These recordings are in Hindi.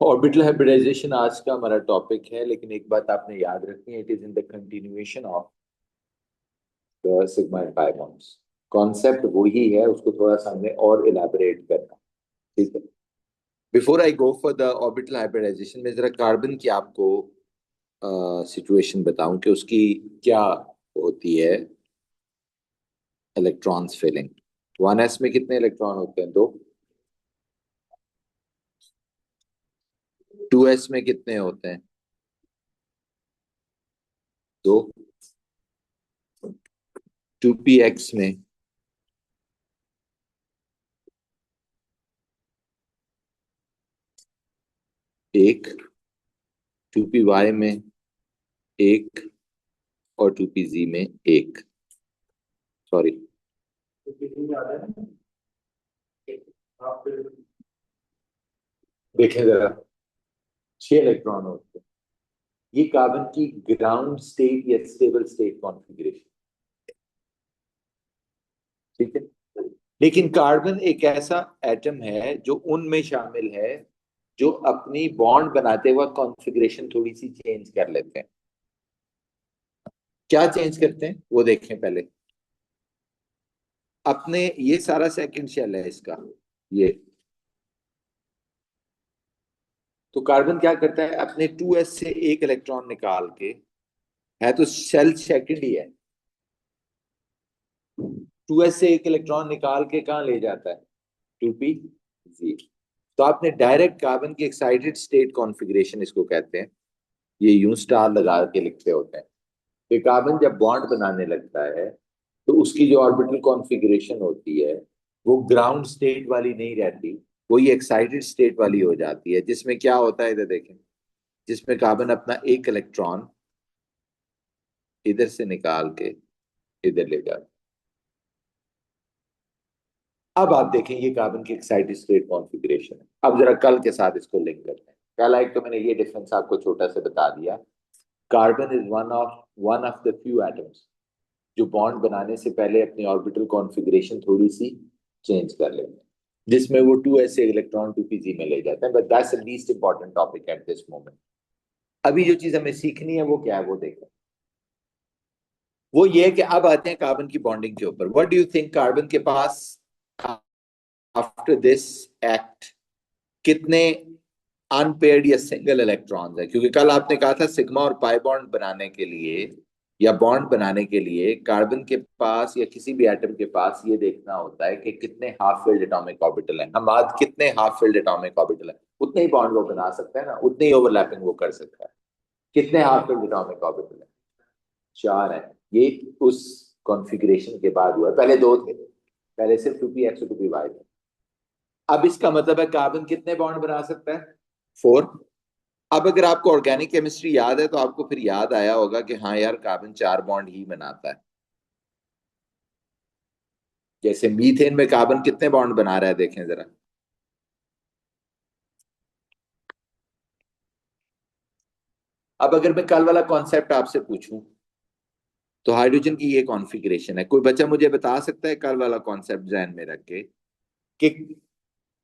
ऑर्बिटल हाइब्रिडाइजेशन आज का हमारा टॉपिक है, लेकिन एक बात आपने याद रखनी है, it is in the continuation of the sigma and pi bonds. Concept वही है, उसको थोड़ा सा हमने और इलाबोरेट करना। ठीक है। Before I go for the orbital hybridization में जरा कार्बन की आपको सिचुएशन बताऊं कि उसकी क्या होती है। इलेक्ट्रॉन्स फिलिंग 1s में कितने इलेक्ट्रॉन होते हैं? दो। 2s में कितने होते हैं? दो। 2px में एक। 2py में एक। और 2pz में एक। सॉरी, देखें जरा, 6 इलेक्ट्रॉन होते हैं। ये कार्बन की ग्राउंड स्टेट या स्टेबल स्टेट कॉन्फ़िगरेशन। ठीक है। लेकिन कार्बन एक ऐसा एटम है जो उनमें शामिल है जो अपनी बॉन्ड बनाते वक्त कॉन्फ़िगरेशन थोड़ी सी चेंज कर लेते हैं। क्या चेंज करते हैं वो देखें पहले। अपने ये सारा सेकंड शेल है इसका, ये। तो कार्बन क्या करता है, अपने 2s से एक इलेक्ट्रॉन निकाल के, है तो शेल सेकंड ही है, 2s से एक इलेक्ट्रॉन निकाल के कहाँ ले जाता है? 2p जी। तो आपने डायरेक्ट कार्बन की एक्साइटेड स्टेट कॉन्फ़िगरेशन इसको कहते हैं। ये यूं स्टार लगा के लिखते होते हैं कि कार्बन जब बॉन्ड बनाने लगता है तो उसकी जो ऑर्बिटल कॉन्फ़िगरेशन होती है वो ग्राउंड स्टेट वाली नहीं रहती, वो ये एक्साइटेड स्टेट वाली हो जाती है, जिसमें क्या होता है इधर देखें। जिसमें कार्बन अपना एक इलेक्ट्रॉन इधर से निकाल के इधर ले जाता है। अब आप देखें ये कार्बन की एक्साइटेड स्टेट कॉन्फ़िगरेशन है। अब जरा कल के साथ इसको लिंक करते हैं। कल एक तो मैंने ये डिफरेंस आपको छोटा सा बता दिया। Carbon is one of the few atoms जो बॉन्ड बनाने से पहले अपनी ऑर्बिटल कॉन्फ़िगरेशन थोड़ी सी चेंज कर लेते हैं, जिसमें वो 2s से इलेक्ट्रॉन 2pz में ले जाते हैं। But that's the least important topic at this moment. अभी जो चीज हमें सीखनी है वो क्या है वो देखें। वो ये है कि अब आते हैं कार्बन की बॉन्डिंग के ऊपर। What do you think carbon के पास आफ्टर दिस एक्ट कितने अनपेयर्ड या सिंगल इलेक्ट्रॉन्स है? क्योंकि कल आपने कहा था सिग्मा और पाई बॉन्ड बनाने के लिए या बॉन्ड बनाने के लिए कार्बन के पास या किसी भी एटम के पास ये देखना होता है कि कितने हाफ फिल्ड एटॉमिक ऑर्बिटल हैं। हम आज कितने हाफ फिल्ड एटॉमिक ऑर्बिटल हैं, उतने ही बॉन्ड वो बना सकते हैं ना, उतने ही ओवरलैपिंग वो कर सकता है। कितने हाफ फिल्ड एटॉमिक ऑर्बिटल हैं? 4 है। ये उस कॉन्फ़िगरेशन के बाद हुआ, पहले दो थे। पहले सिर्फ 2p x और 2py थे। अब इसका मतलब है कार्बन कितने बॉन्ड बना सकता है? 4। अब अगर आपको ऑर्गेनिक केमिस्ट्री याद है तो आपको फिर याद आया होगा कि हाँ यार, कार्बन 4 बॉन्ड ही बनाता है। जैसे मीथेन में कार्बन कितने बॉन्ड बना रहा है देखें जरा। अब अगर मैं कल वाला कॉन्सेप्ट आपसे पूछूं तो हाइड्रोजन की ये कॉन्फ़िगरेशन है, कोई बच्चा मुझे बता सकता है कल वाला कॉन्सेप्ट ध्यान में रख के कि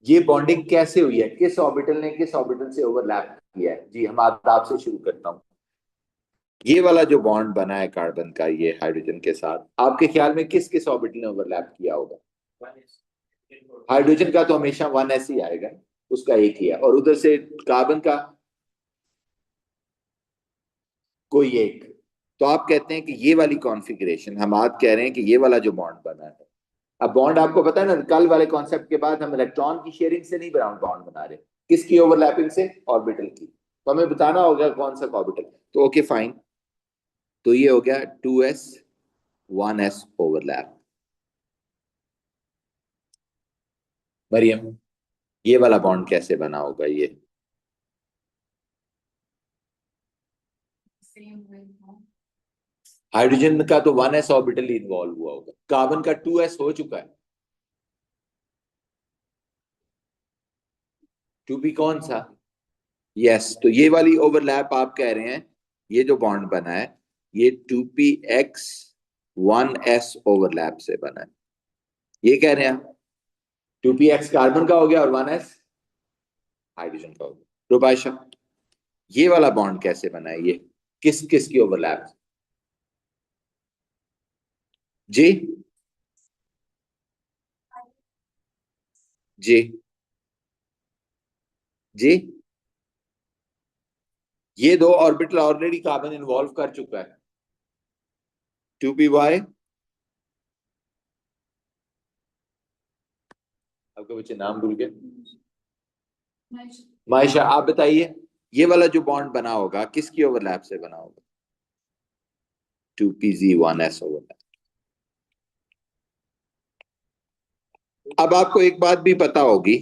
ये बॉन्डिंग कैसे हुई है, किस ऑर्बिटल ने किस ऑर्बिटल से ओवरलैप किया है? जी, हम आदाब से शुरू करता हूँ। ये वाला जो बॉन्ड बना है कार्बन का ये हाइड्रोजन के साथ, आपके ख्याल में किस किस ऑर्बिटल ने ओवरलैप किया होगा? हाइड्रोजन का तो हमेशा 1s ही आएगा, उसका एक ही है। और उधर से कार्बन का कोई एक। तो आप कहते हैं कि ये वाली कॉन्फ़िगरेशन, हम आज कह रहे हैं कि ये वाला जो बॉन्ड बना है। अब बॉन्ड आपको पता है ना, कल वाले कॉन्सेप्ट के बाद हम इलेक्ट्रॉन की शेयरिंग से नहीं बॉन्ड बना रहे, किसकी ओवरलैपिंग से? ऑर्बिटल की। तो हमें बताना होगा कौन सा ऑर्बिटल। तो ओके फाइन, तो ये हो गया 2s 1s ओवरलैप। मरियम, ये वाला बॉन्ड कैसे बना होगा ये? हाइड्रोजन का तो 1s ऑर्बिटल ही इन्वॉल्व हुआ होगा, कार्बन का 2s हो चुका है। 2p कौन सा? यस, तो ये वाली ओवरलैप आप कह रहे हैं, ये जो बॉन्ड बना है ये 2px 1s ओवरलैप से बना है, ये कह रहे हैं आप? 2px कार्बन का हो गया और 1s हाइड्रोजन का हो गया। रुपाशा, ये वाला बॉन्ड कैसे बना है? ये किस किस की ओवरलैप? जी जी जी, ये दो ऑर्बिटल ऑलरेडी कार्बन इन्वॉल्व कर चुका है। 2p y। आपके बच्चे नाम भूल गए। मायशा, आप बताइए, ये वाला जो बॉन्ड बना होगा किसकी ओवरलैप से बना होगा? 2pz1s overlap. अब आपको एक बात भी पता होगी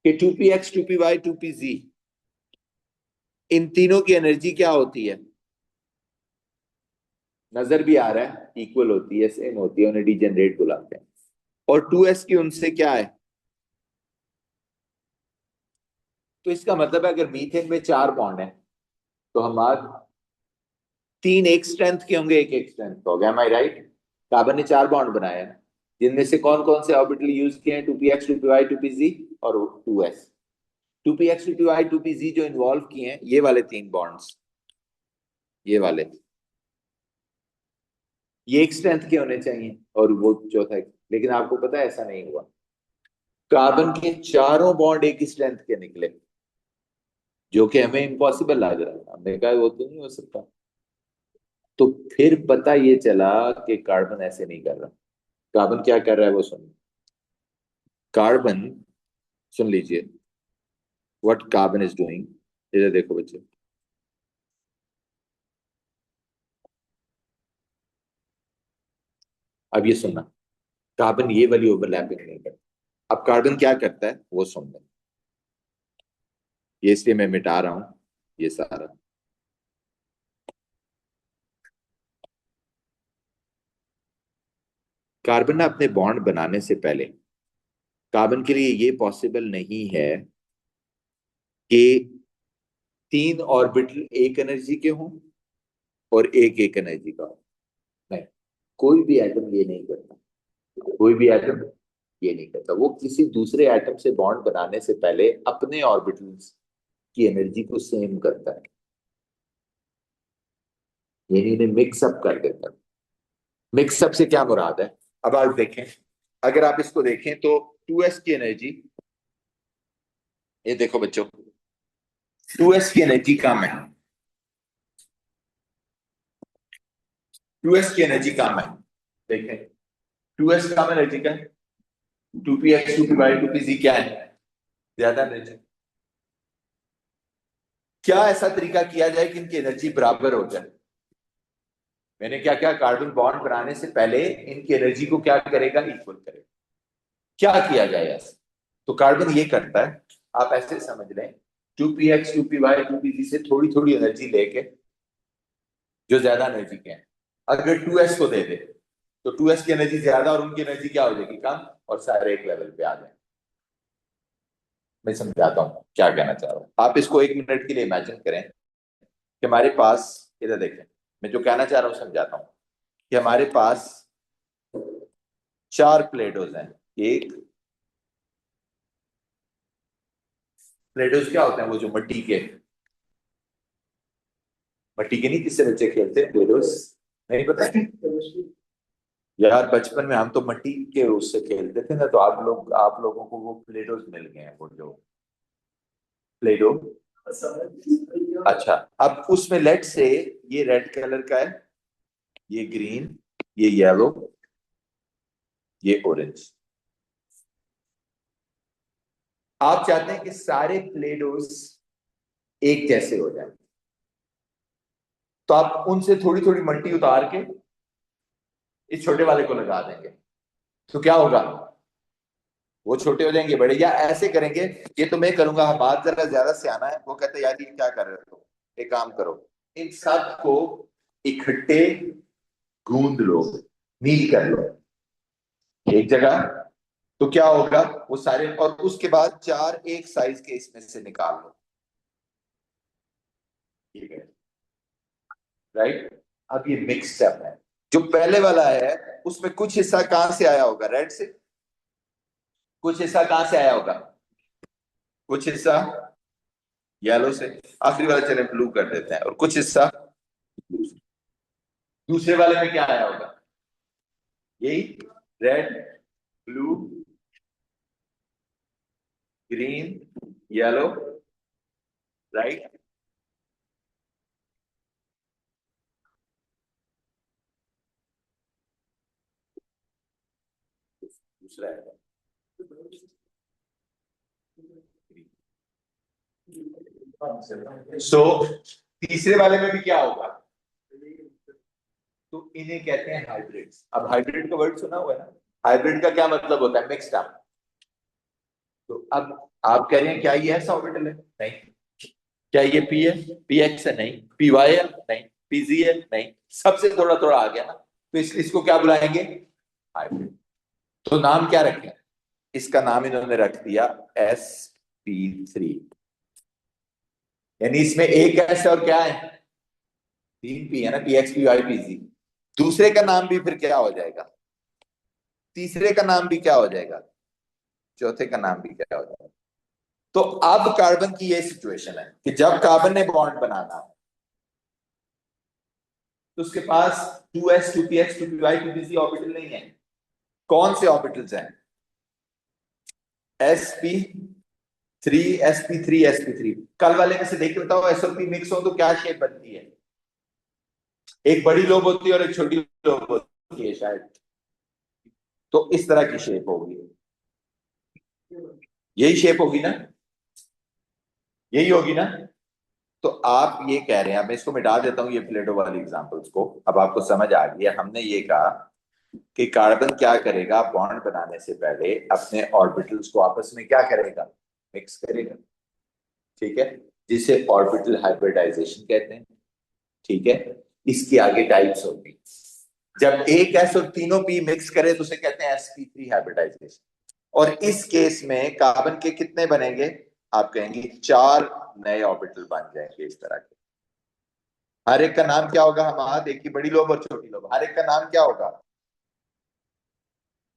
कि 2px 2py 2pz, इन तीनों की एनर्जी क्या होती है? नजर भी आ रहा है, इक्वल होती है, सेम होती है, उन्हें डीजेनरेट बुलाते हैं। और 2s की उनसे क्या है? तो इसका मतलब है अगर मीथेन में 4 बॉन्ड है तो हमारे 3 एक स्ट्रेंथ के होंगे, एक एक स्ट्रेंथ का होगा। एम आई राइट? कार्बन ने 4 बॉन्ड बनाए हैं, जिनमें से कौन कौन से ऑर्बिटल यूज किए हैं? 2px 2py 2pz और 2s। 2px 2py 2pz जो इन्वॉल्व किए हैं, ये वाले 3 बॉन्ड्स, ये वाले, ये एक स्ट्रेंथ के होने चाहिए और वो चौथा लेकिन आपको पता है ऐसा नहीं हुआ। कार्बन के चारों बॉन्ड एक ही स्ट्रेंथ के निकले, जो कि हमें इम्पॉसिबल लग रहा है। हमने कहा वो तो नहीं हो सकता। तो फिर पता ये चला कि कार्बन ऐसे नहीं कर रहा। कार्बन क्या कर रहा है वो सुन। कार्बन, सुन लीजिए, व्हाट कार्बन इज डूइंग। इधर देखो बच्चे, अब ये सुनना, कार्बन ये वाली ओवरलैपिंग नहीं करता। अब कार्बन क्या करता है वो सुन लो। ये इसलिए मैं मिटा रहा हूं ये सारा। कार्बन ना अपने बॉन्ड बनाने से पहले, कार्बन के लिए ये पॉसिबल नहीं है कि 3 ऑर्बिटल एक एनर्जी के हों और एक एनर्जी का हो। नहीं, कोई भी एटम ये नहीं करता। कोई भी एटम ये नहीं करता। वो किसी दूसरे एटम से बॉन्ड बनाने से पहले अपने ऑर्बिटल्स की एनर्जी को सेम करता है, यानी इन्हें मिक्सअप कर देता है। मिक्सअप से क्या मुराद है? अब आप देखें, अगर आप इसको देखें तो 2s की एनर्जी, ये देखो बच्चों, 2s की एनर्जी कम है। 2s की एनर्जी कम है, देखें, 2s कम एनर्जी का है। 2px 2py 2pz क्या है? ज्यादा एनर्जी। क्या ऐसा तरीका किया जाए कि इनकी एनर्जी बराबर हो जाए? मैंने क्या क्या, कार्बन बॉन्ड बनाने से पहले इनकी एनर्जी को क्या करेगा? इक्वल करेगा। क्या किया जाए ऐसे? तो कार्बन ये करता है, आप ऐसे समझ लें, 2px 2py 2pz से थोड़ी थोड़ी एनर्जी लेके, जो ज्यादा एनर्जी के हैं, अगर 2s को दे दे तो 2s की एनर्जी ज्यादा और उनकी एनर्जी क्या हो जाएगी? कम, और सारे एक लेवल पे आ जाए। मैं समझाता हूँ क्या कहना चाह रहा हूँ। आप इसको 1 मिनट के लिए इमेजिन करें कि हमारे पास, इधर देखें, मैं जो कहना चाह रहा हूँ समझाता हूँ, कि हमारे पास 4 प्लेटोज हैं। एक प्लेटोज क्या होते हैं? वो जो मट्टी के नहीं, किससे बच्चे खेलते हैं प्लेटोज? नहीं पता? यार बचपन में हम तो मट्टी के उससे खेलते थे ना, तो आप लोगों को वो प्लेटोज मिल गए हैं, वो जो प्लेटो। अच्छा, अब उसमें लेट से ये रेड कलर का है, ये ग्रीन, ये येलो, ये ऑरेंज। आप चाहते हैं कि सारे प्लेडोस एक जैसे हो जाए, तो आप उनसे थोड़ी थोड़ी मट्टी उतार के इस छोटे वाले को लगा देंगे, तो क्या होगा? वो छोटे हो जाएंगे, बड़े, या ऐसे करेंगे, ये तो मैं करूंगा, हमारा जरा ज्यादा सियाना है, वो कहते हैं यार ये क्या कर रहे हो, एक काम करो, इन सब को इकट्ठे गूंद लो, नील कर लो एक जगह, तो क्या होगा? वो सारे, और उसके बाद 4 एक साइज के इसमें से निकाल लो। ठीक है, राइट? अब ये मिक्स स्टेप है। जो पहले वाला है उसमें कुछ हिस्सा कहां से आया होगा? रेड से। कुछ हिस्सा कहां से आया होगा? कुछ हिस्सा येलो से, आखिरी वाला चले ब्लू कर देते हैं, और कुछ हिस्सा दूसरे वाले में क्या आया होगा, यही red, blue, green, yellow, right. दूसरा है सो तीसरे वाले में भी क्या होगा, तो इन्हें कहते हैं हाइब्रिड्स। अब हाइब्रिड का वर्ड सुना हुआ है ना, हाइब्रिड का क्या मतलब होता है, मिक्स्ड अप। तो अब आप कह रहे हैं क्या ये ऐसा ऑर्बिटल है, नहीं। क्या ये पी है, पी एक्स है, नहीं। पी वाई है, नहीं। पी जी है, नहीं। सबसे थोड़ा थोड़ा आ गया ना, तो इसको क्या बुलाएंगे, हाइब्रिड। तो नाम क्या रखें, इसका नाम इन्होंने रख दिया sp3, यानी इसमें एक एस और क्या है, तीन पी है ना, P X, P Y, P Z. दूसरे का नाम भी फिर क्या हो जाएगा, तीसरे का नाम भी क्या हो जाएगा, चौथे का नाम भी क्या हो जाएगा। तो अब कार्बन की ये सिचुएशन है कि जब कार्बन ने बॉन्ड बनाना, तो उसके पास 2s 2px 2py 2pz orbital नहीं है। कौन से ऑर्बिटल्स हैं, sp3 sp3 sp3। कल वाले में से देख लेता हूं, s और p मिक्स हो तो क्या शेप बनती है, एक बड़ी लोब होती है और एक छोटी लोब होती है शायद, तो इस तरह की शेप होगी, यही शेप होगी ना, यही होगी ना। तो आप ये कह रहे हैं, अब मैं इसको मिटा देता हूं ये प्लेटो वाली एग्जांपल्स को, अब आपको समझ आ गई है। हमने ये कहा कि कार्बन क्या करेगा, बॉन्ड बनाने से पहले अपने ऑर्बिटल्स को आपस में क्या करेगा, मिक्स करेगा, ठीक है, जिसे ऑर्बिटल हाइब्रिडाइजेशन कहते हैं, ठीक है। इसकी आगे टाइप्स होगी, जब एक एस और तीनों पी मिक्स करे तो उसे कहते हैं sp3 हाइब्रिडाइजेशन। और इस केस में कार्बन के कितने बनेंगे, आप कहेंगे चार नए ऑर्बिटल बन जाएंगे इस तरह के। हर एक का नाम क्या होगा, हम देखिए बड़ी लोब और छोटी लोब, हर एक का नाम क्या होगा।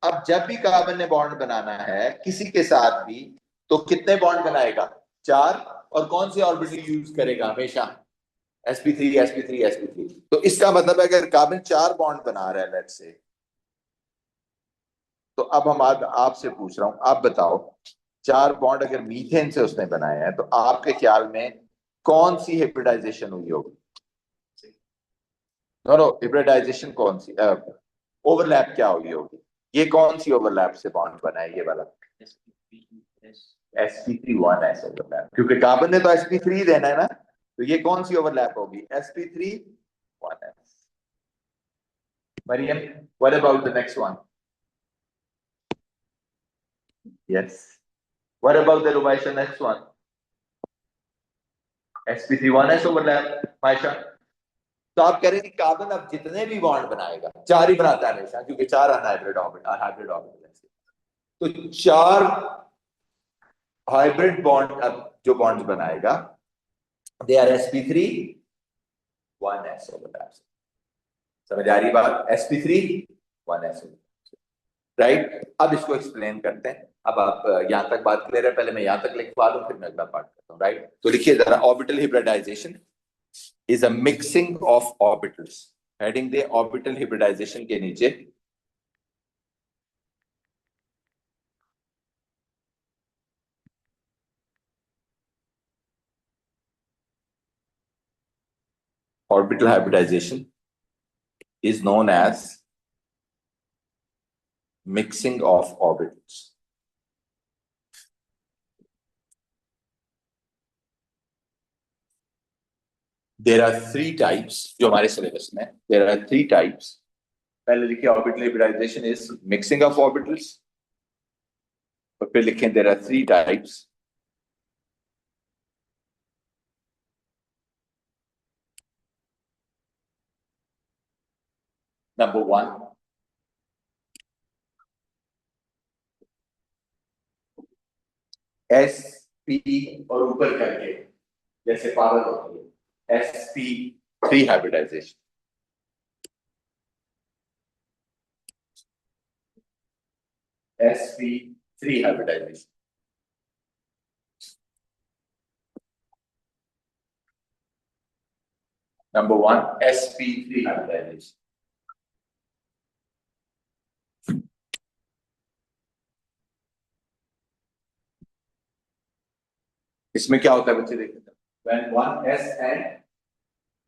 अब जब भी कार्बन ने बॉन्ड बनाना है किसी के साथ भी, तो कितने बॉन्ड बनाएगा, चार। और कौन सी ऑर्बिटल यूज करेगा हमेशा, sp3 sp3 sp3। तो इसका मतलब है अगर कार्बन चार बॉन्ड बना रहा है लेट्स से, तो अब हम आपसे पूछ रहा हूं, आप बताओ, चार बॉन्ड अगर मीथेन से उसने बनाया है, तो आपके ख्याल में कौन सी हिब्रिडाइजेशन हुई होगी, नो हिब्रिडाइजेशन कौन सी, ओवरलैप क्या हुई होगी, ये कौन सी ओवरलैप से बॉन्ड बना है, ये वाला sp3 1s ओवरलैप, क्योंकि कार्बन ने तो sp3 देना है ना, तो ये कौन सी ओवरलैप होगी, sp3 1s। Mariam, what about the next one, yes, what about the Rubaisha next one, sp3 1s overlap, Maysha. तो आप कह रहे हैं कि कार्बन अब जितने भी बॉन्ड बनाएगा, चार ही बनाता है हमेशा, क्योंकि चार हाइब्रिड ऑर्बिटल है। तो चार हाइब्रिड बॉन्ड अब जो बॉन्ड बनाएगा, they are sp3 1s overlap. समझ आ रही बात, sp3 1s, राइट। अब इसको एक्सप्लेन करते हैं। अब आप यहां तक बात क्लियर है, पहले मैं यहां तक लिखवा दूं फिर मैं अगला पार्ट करता हूं, राइट। तो लिखिए जरा, orbital hybridisation is a mixing of orbitals, heading they orbital hybridisation के नीचे, orbital hybridization is known as mixing of orbitals. There are three types जो हमारे सिलेबस में, there are three types। पहले लिखिए orbital hybridization is mixing of orbitals, और फिर लिखें there are three types। Number one, S P और ऊपर करके जैसे पावर होती है, sp3 hybridization. sp3 hybridization Number one, sp3 hybridization. इसमें क्या होता है बच्चे देखिए, when one s and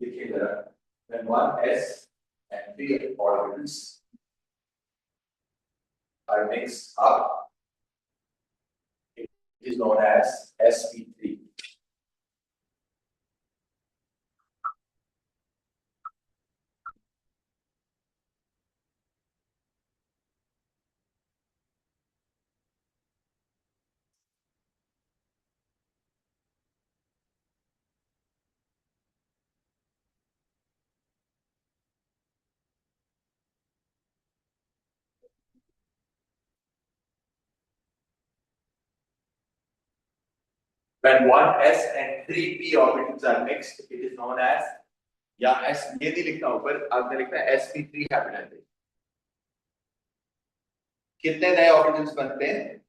लिखिए जरा, when one s and three orbitals are mixed up, it is known as sp3. When one s and three p orbitals are mixed, it is known as, या s ये नहीं लिखना ऊपर, आपने लिखना है sp3 hybridization. कितने नए ऑर्बिटल्स बनते हैं?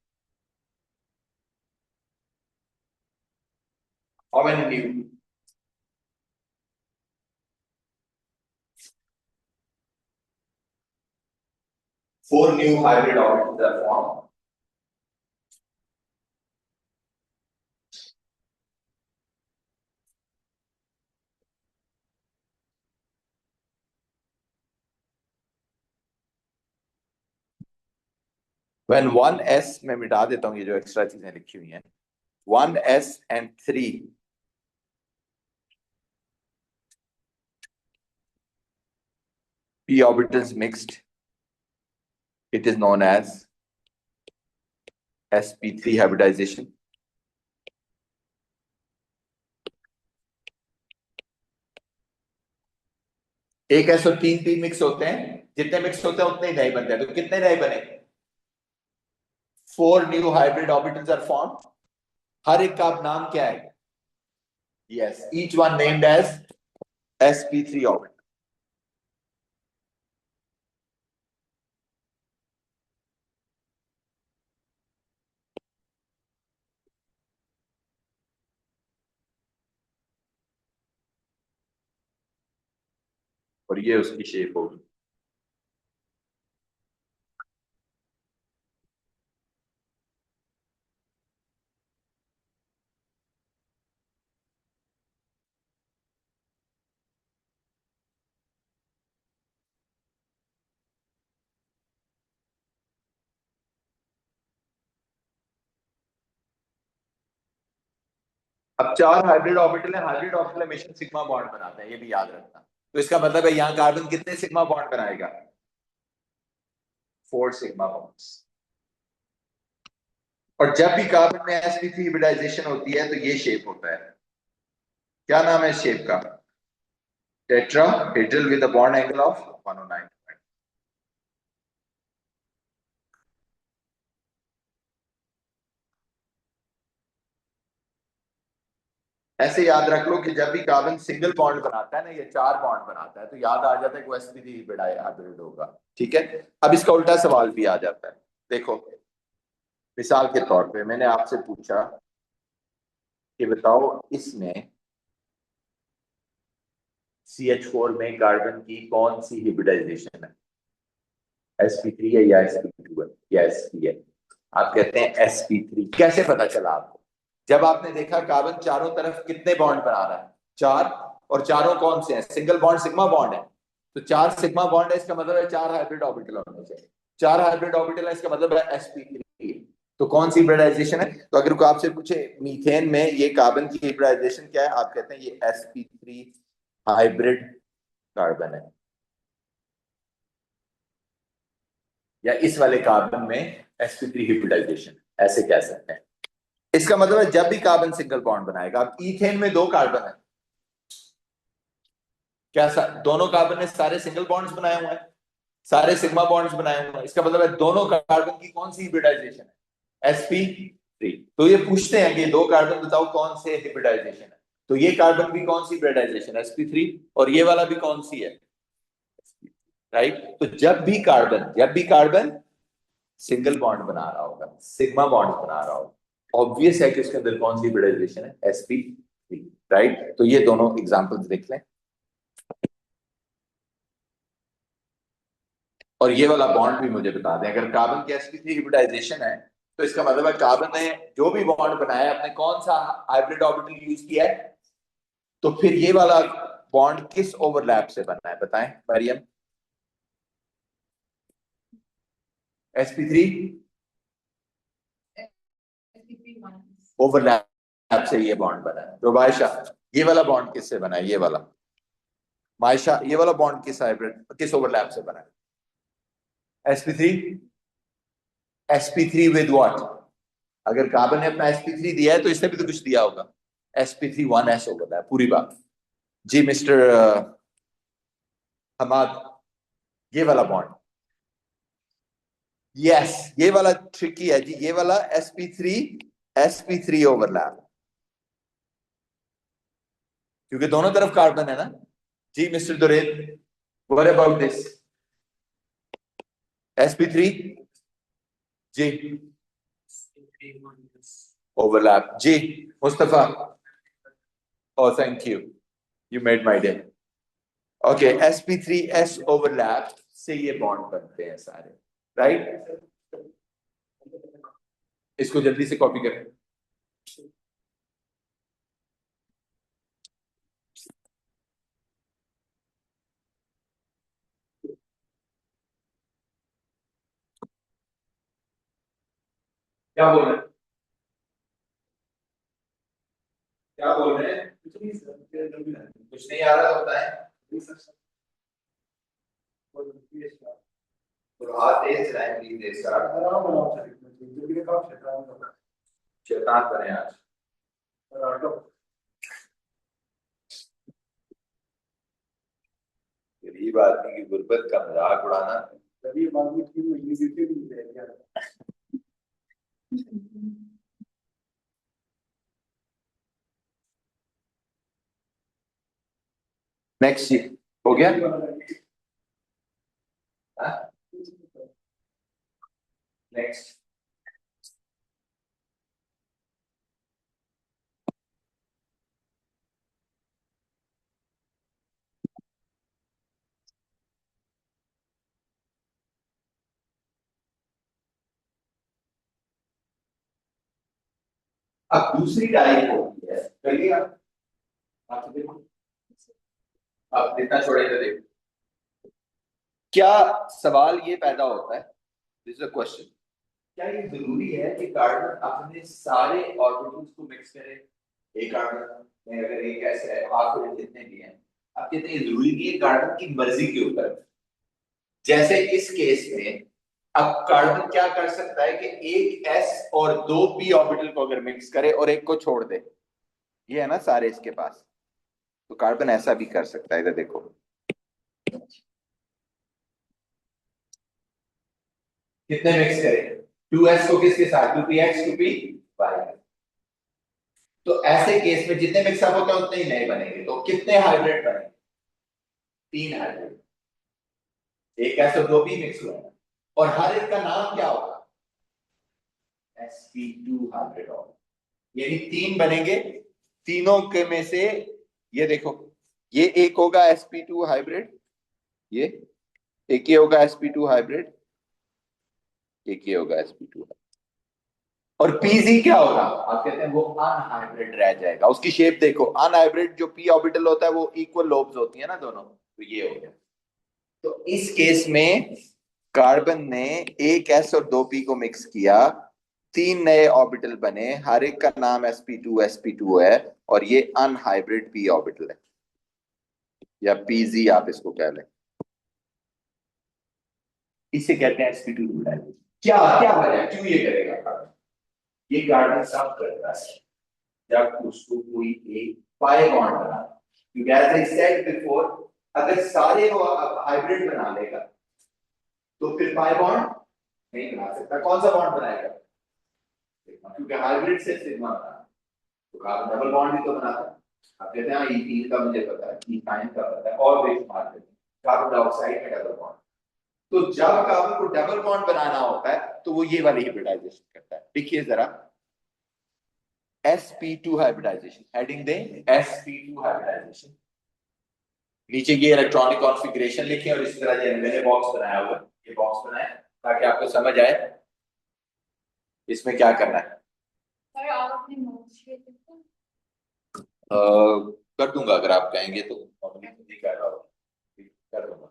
How many new? 4 new hybrid orbitals are formed. When 1s, मैं मिटा देता हूं ये जो एक्स्ट्रा चीजें लिखी हुई हैं, 1s and 3 p orbitals mixed, it is known as sp3 hybridization. एक s और 3 p मिक्स होते हैं, जितने मिक्स होते हैं उतने ही नए बनते हैं. तो कितने नए बने? 4 new hybrid orbitals are formed. हर एक का नाम क्या है? Yes, each one named as sp3 orbital. और ये उसकी शेप होगी. अब 4 हाइब्रिड ऑर्बिटल है, हाइब्रिड ऑर्बिटल हमेशा सिग्मा बॉन्ड बनाते हैं, ये भी याद रखना. तो इसका मतलब है यहाँ कार्बन कितने सिग्मा बॉन्ड बनाएगा? 4 सिग्मा बॉन्ड्स. और जब भी कार्बन में sp3 हाइब्रिडाइजेशन होती है तो ये शेप होता है. क्या नाम है इस शेप का? Tetrahedral with a bond angle of 109. ऐसे याद रख लो कि जब भी कार्बन सिंगल बॉन्ड बनाता है ना, ये 4 बॉन्ड बनाता है, तो याद आ जाता है कि sp3 हाइब्रिड होगा. ठीक है. अब इसका उल्टा सवाल भी आ जाता है. देखो, मिसाल के तौर पे मैंने आपसे पूछा कि बताओ इसमें CH4 में कार्बन की कौन सी हिब्रिडाइजेशन है? sp3 है या sp2 है या sp है? आप कहते हैं sp3. कैसे पता चला आपको? जब आपने देखा कार्बन चारों तरफ कितने बॉन्ड बना रहा है? 4. और चारों कौन से हैं? सिंगल बॉन्ड सिग्मा बॉन्ड है. तो 4 सिग्मा बॉन्ड है, इसका मतलब है 4 हाइब्रिड ऑर्बिटल होने चाहिए. 4 हाइब्रिड ऑर्बिटल है, इसका मतलब है sp3. तो कौन सी हिब्रिडाइजेशन है? तो अगर कोई आपसे पूछे मीथेन में ये कार्बन की हिब्रिडाइजेशन क्या है, आप कहते हैं ये sp3 हाइब्रिड कार्बन है, या इस वाले कार्बन में sp3 हिब्रिडाइजेशन, ऐसे कह सकते हैं. इसका मतलब है जब भी कार्बन सिंगल बॉन्ड बनाएगा. अब ईथेन में 2 कार्बन है, क्या दोनों कार्बन ने सारे सिंगल बॉन्ड्स बनाए हुए हैं, सारे सिग्मा बॉन्ड्स बनाए हुए हैं. इसका मतलब है दोनों कार्बन की कौन सी हिब्रिडाइजेशन है? sp3. तो ये पूछते हैं कि 2 कार्बन बताओ कौन से हिब्रिडाइजेशन है. तो ये कार्बन भी कौन सी हिब्रिडाइजेशन है? sp3. और ये वाला भी कौन सी है? राइट. तो जब भी कार्बन सिंगल बॉन्ड बना रहा होगा, सिग्मा बॉन्ड बना रहा होगा, ऑब्वियस है कि उसके अंदर कौन सी हिब्रिडाइजेशन है? sp3. राइट. तो ये दोनों एग्जांपल्स देख लें. और ये वाला बॉन्ड भी मुझे बता दें। अगर कार्बन की sp3 हिब्रिडाइजेशन है तो इसका मतलब है कार्बन ने जो भी बॉन्ड बनाया है अपने कौन सा हाइब्रिड ऑर्बिटल यूज किया है। तो फिर ये वाला बॉन्ड किस ओवरलैप से बना है बताएं मरियम। sp3 ओवरलैप से ये बॉन्ड बना है। रुबाइशा ये वाला बॉन्ड किससे बना है, ये वाला। मायशा ये वाला बॉन्ड किस हाइब्रिड किस ओवरलैप से बना है। sp3 sp3 with what. अगर कार्बन ने अपना sp3 दिया है तो इसने भी तो कुछ दिया होगा। sp3 1s ओवरलैप पूरी बात। जी मिस्टर हमाद ये वाला बॉन्ड। यस ये वाला ट्रिकी है जी, ये वाला sp3 ओवरलैप, क्योंकि दोनों तरफ कार्बन है ना। जी mister Duren what about this sp3 जी ओवरलैप जी Mustafa. Oh thank you, you made my day. Okay sp3s overlap से ये बॉन्ड बनते हैं सारे, राइट। इसको जल्दी से कॉपी करें। क्या बोल रहे हैं, क्या बोल रहे हैं। कुछ नहीं आ रहा तो बताएं। तो हाथ तेज चलाएं प्लीज, तेज शैतान बने आज। गरीब आदमी की गुर्बत का मजाक उड़ाना। नेक्स्ट हो गया। नेक्स्ट अब दूसरी टाइप होती है, करिए आप देखो, आप इतना छोड़े तो देखो। क्या सवाल ये पैदा होता है, दिस इज अ क्वेश्चन, क्या ये जरूरी है कि कार्बन अपने सारे ऑर्बिटल्स को मिक्स करे। एक कार्बन में अगर एक ऐसे है हाफ जितने भी हैं, आप कहते हैं जरूरी नहीं है कार्बन की मर्जी के ऊपर। जैसे इस केस में अब कार्बन क्या कर सकता है कि एक s और दो p ऑर्बिटल को अगर मिक्स करे और एक को छोड़ दे, ये है ना सारे इसके पास, तो कार्बन ऐसा भी कर सकता है। इधर देखो कितने मिक्स करें, 2s को किसके साथ, 2px 2py। तो ऐसे केस में जितने मिक्सअप होते हैं उतने ही नए बनेंगे। तो कितने हाइब्रिड बनेंगे, 3 हाइब्रिड, एक s और दो p मिक्स हुआ है और हर एक का नाम क्या होगा, sp2 हाइब्रिड होगा। यानी 3 बनेंगे, तीनों के में से ये देखो, ये एक होगा sp2 हाइब्रिड, ये एक ही होगा sp2 हाइब्रिड, एक ही होगा sp2। और pz क्या होगा, आप कहते हैं वो अनहाइब्रिड रह जाएगा। उसकी शेप देखो, अनहाइब्रिड जो p ऑर्बिटल होता है वो इक्वल लोब्स होती है ना दोनों, तो ये हो गया। तो इस केस में कार्बन ने एक s और दो p को मिक्स किया, 3 नए ऑर्बिटल बने, हर एक का नाम sp2 है और ये अनहाइब्रिड p ऑर्बिटल है, या pz आप इसको कह लें। इसे कहते हैं sp2 डुप्लेट। क्या क्या वजह क्यों ये करेगा कार्बन, ये कार्बन सब करता है जब उसको कोई एक पाई बॉन्ड बना, क्योंकि एज आई सेड बिफोर अगर सारे वो हाइब्रिड बना लेगा तो फिर पाई बॉन्ड नहीं बना सकता। कौन सा बॉन्ड बनाएगा, क्योंकि हाइब्रिड से सिग्मा बना, तो कार्बन डबल बॉन्ड भी तो बनाता है। आप कहते हैं इथीन का मुझे पता है, इथाइन का पता है, और भी इस्तेमाल करते हैं कार्बन डाइऑक्साइड में डबल बॉन्ड। तो जब कार्बन को डबल बॉन्ड बनाना होता है तो वो ये वाली हिब्रिडाइजेशन करता है। देखिए जरा sp2 हाइब्रिडाइजेशन, हेडिंग दे sp2 हाइब्रिडाइजेशन, नीचे ये इलेक्ट्रॉनिक कॉन्फ़िगरेशन लिखे और इस तरह ये मैंने बॉक्स बनाया हुआ है, ये बॉक्स बनाए ताकि आपको समझ आए इसमें क्या करना है। सर आप अपने नोट्स शेयर करते हैं? कर दूंगा अगर आप कहेंगे तो, नॉर्मली तो नहीं कर रहा हूँ, कर दूंगा।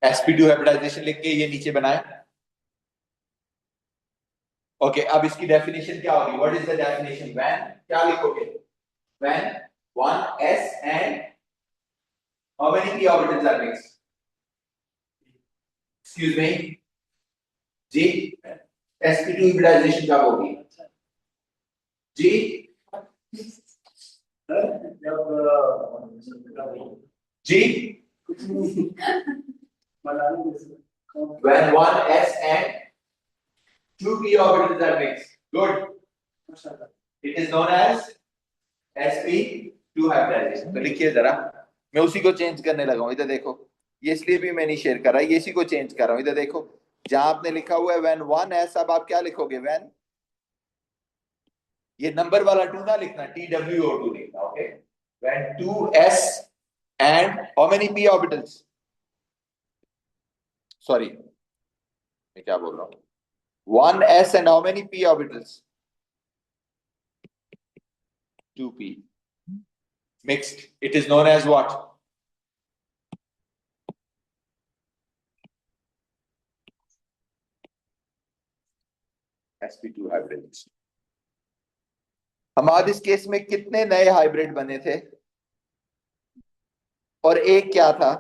sp2 हाइब्रिडाइजेशन लिख के ये नीचे बनाए। ओके, अब इसकी डेफिनेशन क्या होगी? What is the definition? When, क्या लिखोगे? When one S and how many p orbitals are mixed? Excuse me जी, sp2 हाइब्रिडाइजेशन कब होगी जी? जी, when one s and two p orbitals are mixed, good, it is known as sp2 hybridization। तो लिखिए जरा, मैं उसी को चेंज करने लगा हूं, इधर देखो, ये इसलिए भी मैं नहीं शेयर कर रहा, ये इसी को चेंज कर रहा हूं, इधर देखो, जहां आपने लिखा हुआ है व्हेन वन एस, अब आप क्या लिखोगे? व्हेन, ये नंबर वाला टू ना लिखना, TWO2 लिखना, okay? When two S and how many p orbitals, sorry मैं क्या बोल रहा हूँ, one s and how many p orbitals? 2p mixed, it is known as what? sp2 hybrids। हमारे इस केस में कितने नए हाइब्रिड बने थे और एक क्या था?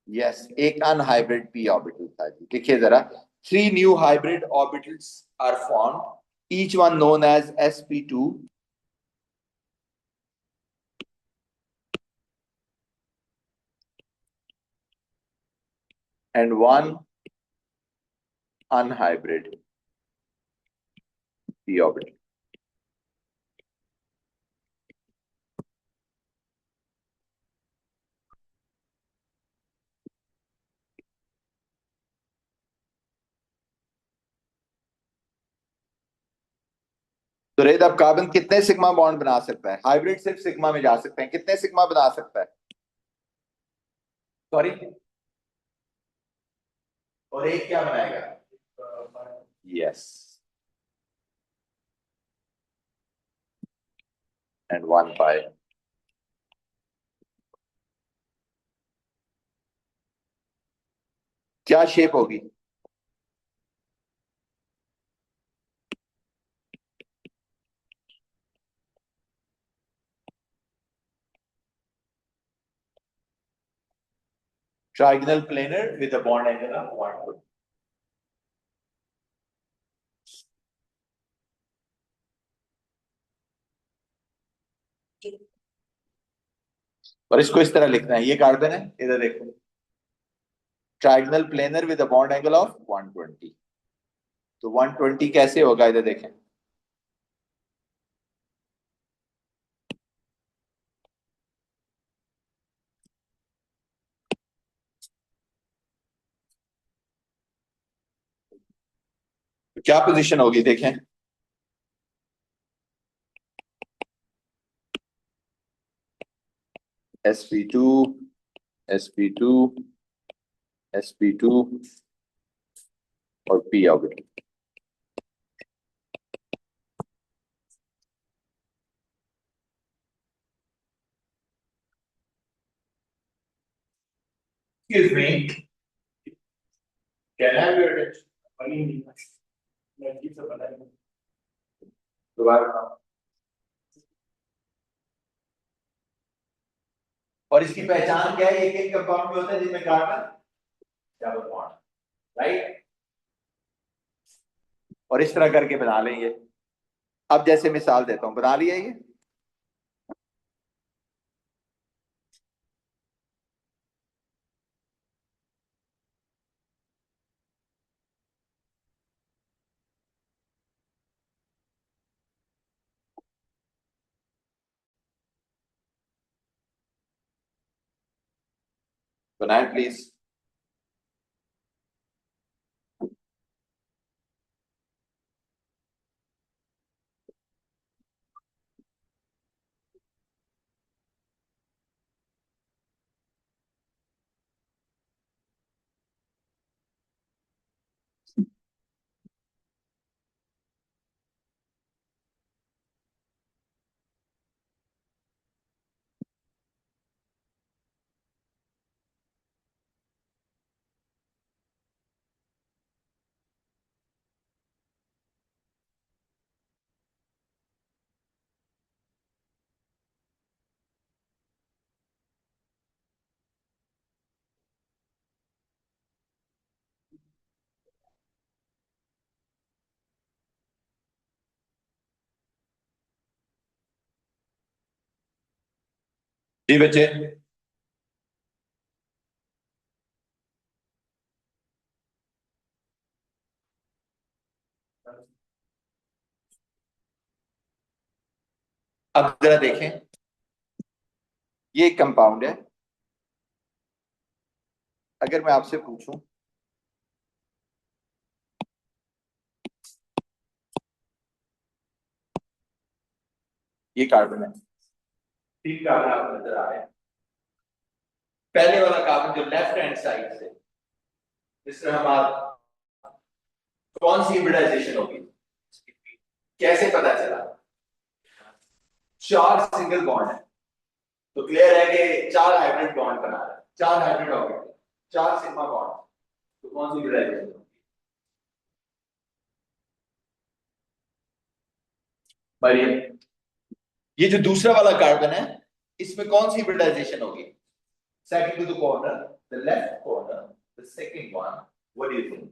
यस, एक अनहाइब्रिड p ऑर्बिटल था जी। देखिए जरा, 3 new hybrid orbitals are formed, each one known as sp2 and one unhybrid p orbital। तो रेद, अब कार्बन कितने सिग्मा बॉन्ड बना सकता है? हाइब्रिड सिर्फ सिग्मा में जा सकते हैं, कितने सिग्मा बना सकता है? सॉरी, और एक क्या बनाएगा? Yes, and one pi. क्या शेप होगी? Trigonal planar with a bond angle of 120। और इसको इस तरह लिखना है, ये कार्बन है, इधर देखो, trigonal planar with a bond angle of 120। तो 120 कैसे होगा, इधर देखें, तो क्या पोजीशन होगी देखें, sp2 sp2 sp2 और p orbital. Excuse me, can I have your attention? दोबारा। और इसकी पहचान क्या है? एक कंपाउंड में होता है जिसमें कार्बन डबल बॉन्ड, राइट? और इस तरह करके बना लेंगे। अब जैसे मिसाल देता हूं, बना लिया ये, बनाए प्लीज। जी बच्चे, अब जरा देखें, ये एक कंपाउंड है। अगर मैं आपसे पूछूं, ये कार्बन है, तीन कार्बन आपको नजर आ रहे हैं। पहले वाला कार्बन जो लेफ्ट हैंड साइड से, इसमें हमारा कौन सी हिब्रिडाइजेशन होगी? कैसे पता चला? चार सिंगल बॉन्ड है, तो क्लियर है कि चार हाइब्रिड बॉन्ड बना रहे हैं, चार हाइब्रिड ऑर्बिटल, चार सिग्मा बॉन्ड, तो कौन सी हिब्रिडाइजेशन होगी? मरियम, ये जो दूसरा वाला कार्बन है, इसमें कौन सी हिब्रिडाइजेशन होगी? Second to the corner, the left corner, the second one. What do you think?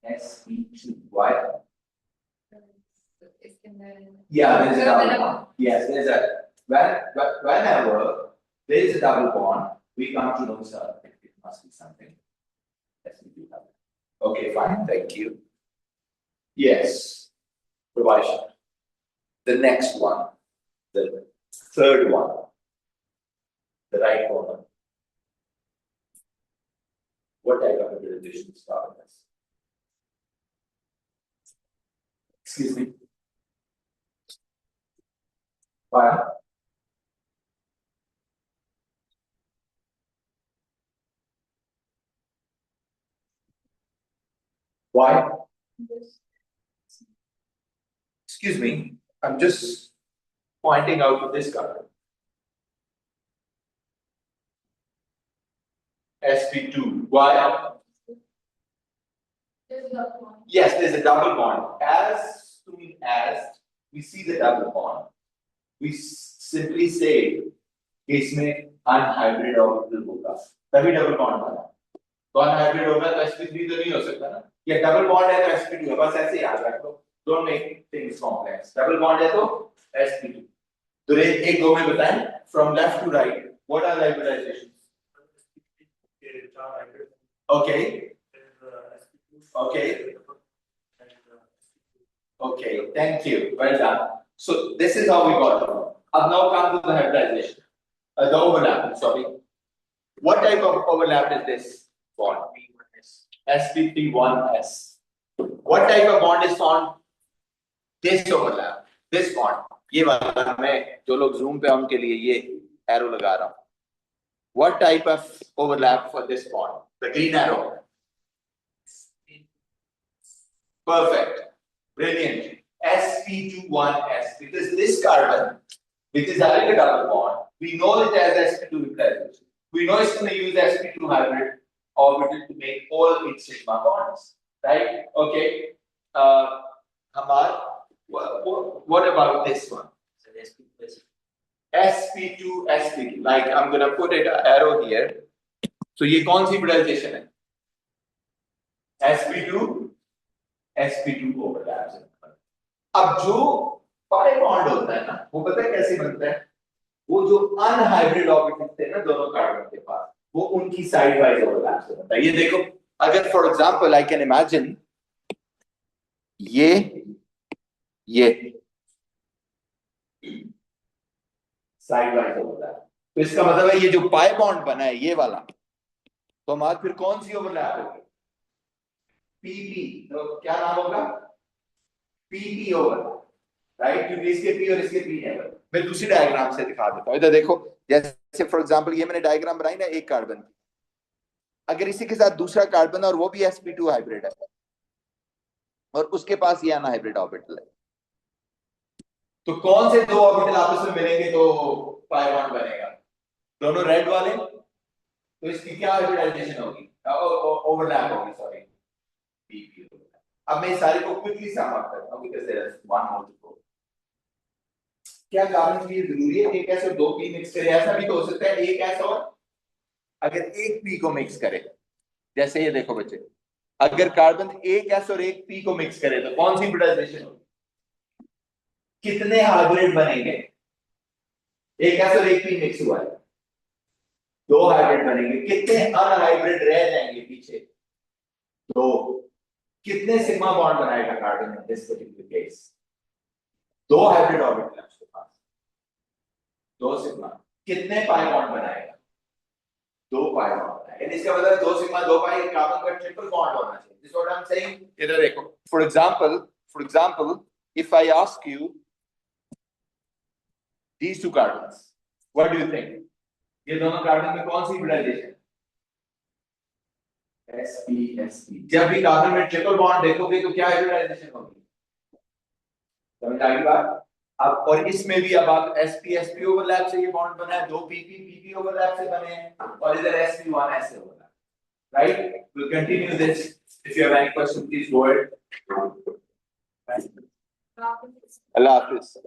sp2. Why? Yeah, there's a double bond. Yes, there's a whenever there is a double bond, we come to know, sir, it must be something. sp2 double. Okay, fine, thank you. Yes, Prabhasha. The next one, the third one. The right corner. What type of hybridization is carbon has? Excuse me. Why? Why? Excuse me. I'm just pointing out to this carbon. sp2. Why? Yes, there's a double bond. As soon as we see the double bond, we simply say कि इसमें अनहाइब्रिड ऑर्बिटल होगा, तभी डबल बॉन्ड बना। तो अनहाइब्रिड होगा तो sp3 तो नहीं हो सकता ना, या डबल बॉन्ड है तो sp2 है, बस ऐसे याद रख लो, don't make things complex. Double bond है तो sp2। तो एक दो में बताएं, from left to right, what are hybridizations? Okay okay okay, thank you, well done. So this is how we got it. Now come to the hybridization, the overlap, sorry. What type of overlap is this bond? sp3-1s. What type of bond is found? This overlap, this bond, ये वाला, मैं जो लोग zoom पे उनके लिए ये arrow लगा रहा हूँ. What type of overlap for this bond? The green arrow. Perfect, brilliant. sp2-1s, because this carbon, which is having a double bond, we know it as sp2 hybridization. We know it's going to use sp2 hybrid orbital to make all its sigma bonds, right? Okay. What about this one? sp2 sp2. Like I'm going to put it arrow here. So ये कौन सी hybridization है? sp2 sp2 overlaps. अब जो पाई बॉन्ड होता है ना, वो पता है कैसे बनता है? वो जो अनहाइब्रिड ऑर्बिटल थे ना दोनों कार्बन के पास, वो उनकी साइड वाइज ओवरलैप से बनता है। ये देखो, अगर for example I can imagine ये साइड वाइज ओवरलैप, तो इसका मतलब है ये जो पाई बॉन्ड बना है ये वाला, तो हमारे फिर कौन सी ओवरलैप होगी? पीपी। तो क्या नाम होगा? PP overlap, right? क्योंकि इसके पी और इसके पी है। मैं दूसरी डायग्राम से दिखा देता हूं, इधर देखो, जैसे फॉर एग्जांपल ये मैंने डायग्राम बनाई ना एक कार्बन की, अगर इसी के साथ दूसरा कार्बन और वो भी sp2 हाइब्रिड है और उसके पास ये अनहाइब्रिड ऑर्बिटल है, तो कौन से दो ऑर्बिटल आपस में मिलेंगे तो पाई बॉन्ड बनेगा? दोनों रेड वाले, तो इसकी क्या हाइब्रिडाइजेशन होगी? ओवरलैप होगी, सॉरी, पीपी। अब मैं सारे को क्विकली सम अप करता हूं because there is one more to go. क्या कार्बन के लिए जरूरी है एक ऐसे दो पी मिक्स करे? ऐसा भी तो हो सकता है एक ऐसा और अगर एक पी को मिक्स करे, जैसे ये देखो बच्चे, अगर कार्बन एक एस और एक पी को मिक्स करे तो कौन सी हाइब्रिडाइजेशन होगी? कितने हाइब्रिड बनेंगे? एक एस और एक पी मिक्स हुआ है, दो हाइब्रिड बनेंगे, कितने अनहाइब्रिड रह जाएंगे पीछे? दो। कितने सिग्मा बॉन्ड बनाएगा carbon in this particular case? दो हाइब्रिड ऑर्बिटल है उसके पास, दो सिग्मा। कितने पाई बॉन्ड बनाएगा? दो पाई बॉन्ड बनाएगा। इसका मतलब दो सिग्मा दो पाई, कार्बन का ट्रिपल बॉन्ड होना चाहिए। This what I am saying. इधर देखो, for example if I ask you these two carbons, what do you think? ये दोनों कार्बन में कौन सी हाइब्रिडाइजेशन? sp जब भी कार्बन में ट्रिपल बॉन्ड देखोगे तो क्या हाइब्रिडाइजेशन होगी? समझ आ गई बात? अब और इसमें भी अब आप sp ओवरलैप से ये बॉन्ड बना है, दो pp ओवरलैप से बने हैं, और इधर sp1 ऐसे होगा, right? we'll continue this. If you have any question please go ahead. Allah Hafiz.